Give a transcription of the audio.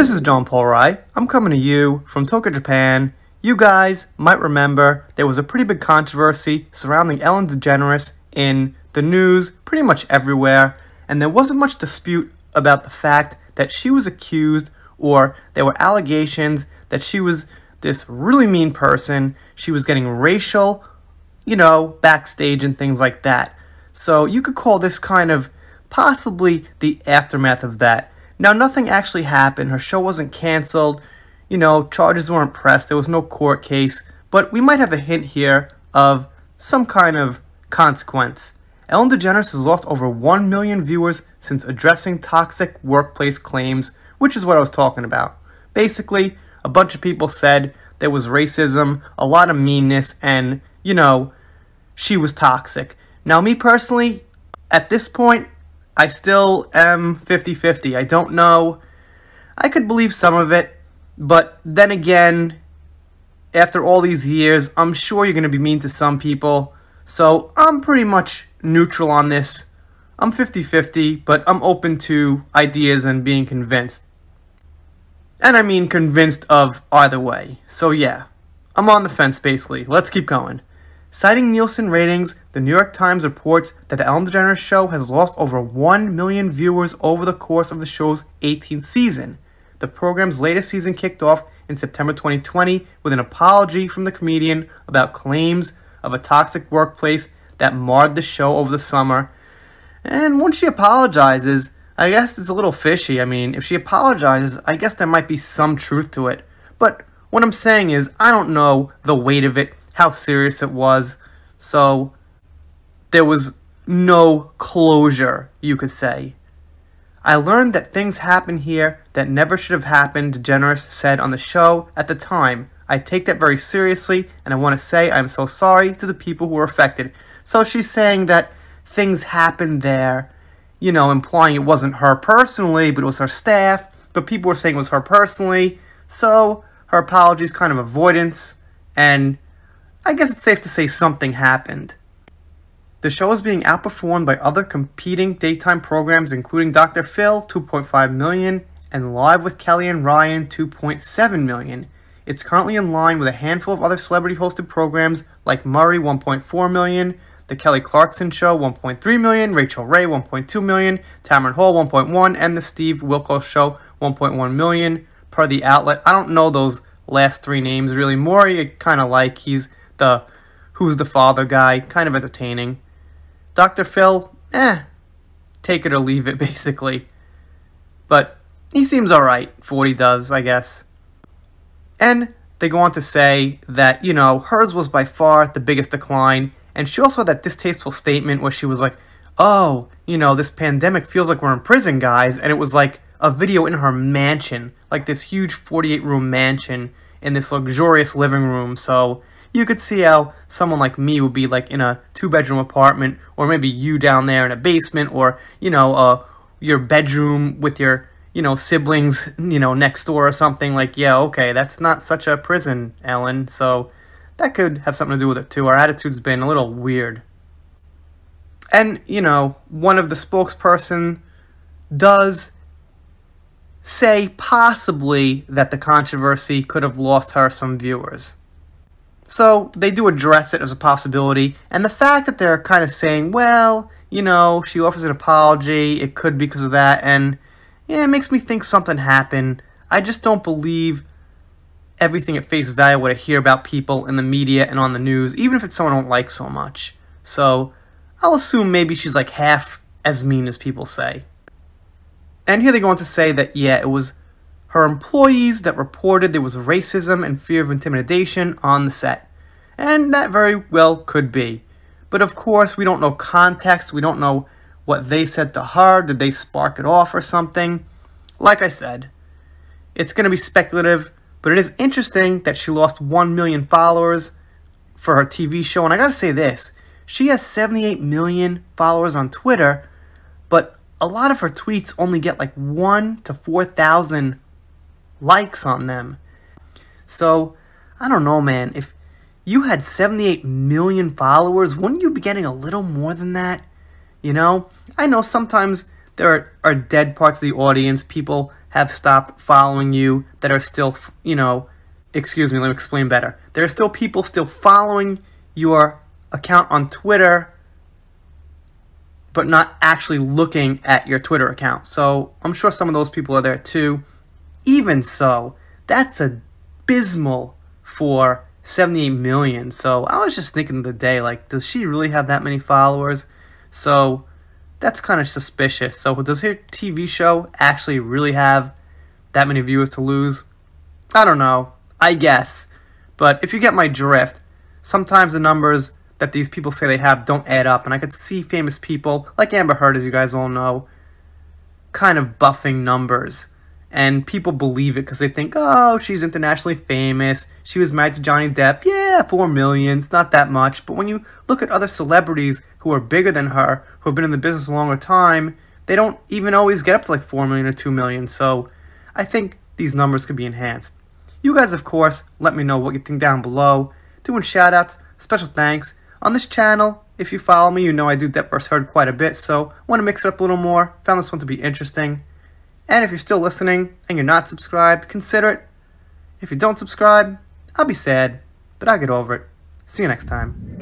This is John Paul Rai. I'm coming to you from Tokyo, Japan. You guys might remember there was a pretty big controversy surrounding Ellen DeGeneres in the news pretty much everywhere, and there wasn't much dispute about the fact that she was accused, or there were allegations that she was this really mean person. She was getting racial, backstage and things like that. So you could call this kind of possibly the aftermath of that. Now, nothing actually happened. Her show wasn't canceled. Charges weren't pressed. There was no court case. But we might have a hint here of some kind of consequence. Ellen DeGeneres has lost over 1 million viewers since addressing toxic workplace claims, which is what I was talking about. Basically, a bunch of people said there was racism, a lot of meanness, and, she was toxic. Now, me personally, at this point, I still am 50-50. I don't know. I could believe some of it, but then again, after all these years, I'm sure you're going to be mean to some people. So I'm pretty much neutral on this. I'm 50-50, but I'm open to ideas and being convinced. And I mean convinced of either way. So yeah, I'm on the fence basically. Let's keep going. Citing Nielsen ratings, the New York Times reports that the Ellen DeGeneres show has lost over 1 million viewers over the course of the show's 18th season. The program's latest season kicked off in September 2020 with an apology from the comedian about claims of a toxic workplace that marred the show over the summer. And once she apologizes, I guess it's a little fishy. I mean, if she apologizes, I guess there might be some truth to it. But what I'm saying is, I don't know the weight of it, how serious it was, so there was no closure, you could say. I learned that things happen here that never should have happened, DeGeneres said on the show at the time. I take that very seriously, and I want to say I'm so sorry to the people who were affected. So she's saying that things happened there, implying it wasn't her personally, but it was her staff, but people were saying it was her personally, so her apology is kind of avoidance, and I guess it's safe to say something happened. The show is being outperformed by other competing daytime programs, including Dr. Phil, 2.5 million, and Live with Kelly and Ryan, 2.7 million. It's currently in line with a handful of other celebrity-hosted programs like Murray, 1.4 million, The Kelly Clarkson Show, 1.3 million, Rachel Ray, 1.2 million, Tamron Hall, 1.1, and The Steve Wilkos Show, 1.1 million, per the outlet. I don't know those last three names really. Maury, I kind of like. He's the Who's the Father guy, kind of entertaining. Dr. Phil, take it or leave it, basically. But he seems alright for what he does, I guess. And they go on to say that, hers was by far the biggest decline. And she also had that distasteful statement where she was like, oh, this pandemic feels like we're in prison, guys. And it was like a video in her mansion, like this huge 48-room mansion in this luxurious living room. So you could see how someone like me would be like in a 2-bedroom apartment, or maybe you down there in a basement, or, your bedroom with your, siblings, next door or something. Like, yeah, okay, that's not such a prison, Ellen. So that could have something to do with it too. Our attitude's been a little weird. And, one of the spokesperson does say possibly that the controversy could have lost her some viewers. So they do address it as a possibility, and the fact that they're kind of saying, well, she offers an apology, it could be because of that, and yeah, it makes me think something happened. I just don't believe everything at face value what I hear about people in the media and on the news, even if it's someone I don't like so much. So I'll assume maybe she's like half as mean as people say. And here they go on to say that, yeah, it was her employees that reported there was racism and fear of intimidation on the set. And that very well could be. But of course, we don't know context. We don't know what they said to her. Did they spark it off or something? Like I said, it's going to be speculative, but it is interesting that she lost 1 million followers for her TV show. And I gotta say this, she has 78 million followers on Twitter, but a lot of her tweets only get like 1,000 to 4,000 likes on them. So, I don't know, man. If you had 78 million followers, wouldn't you be getting a little more than that? I know sometimes there are dead parts of the audience, people have stopped following you that are still, excuse me, let me explain better. There are still people still following your account on Twitter, but not actually looking at your Twitter account. So I'm sure some of those people are there too. Even so, that's abysmal for 78 million. So I was just thinking the day, like, does she really have that many followers? So that's kind of suspicious. So does her TV show actually really have that many viewers to lose? I don't know, I guess. But if you get my drift, sometimes the numbers that these people say they have don't add up. And I could see famous people, like Amber Heard, as you guys all know, kind of buffing numbers. And people believe it because they think, oh, she's internationally famous. She was married to Johnny Depp. Yeah, 4 million. It's not that much. But when you look at other celebrities who are bigger than her, who have been in the business a longer time, they don't even always get up to like 4 million or 2 million. So I think these numbers could be enhanced. You guys, of course, let me know what you think down below. Doing shout-outs, special thanks. On this channel, if you follow me, you know I do Depp vs. Heard quite a bit, so want to mix it up a little more. Found this one to be interesting. And if you're still listening and you're not subscribed, consider it. If you don't subscribe, I'll be sad, but I'll get over it. See you next time.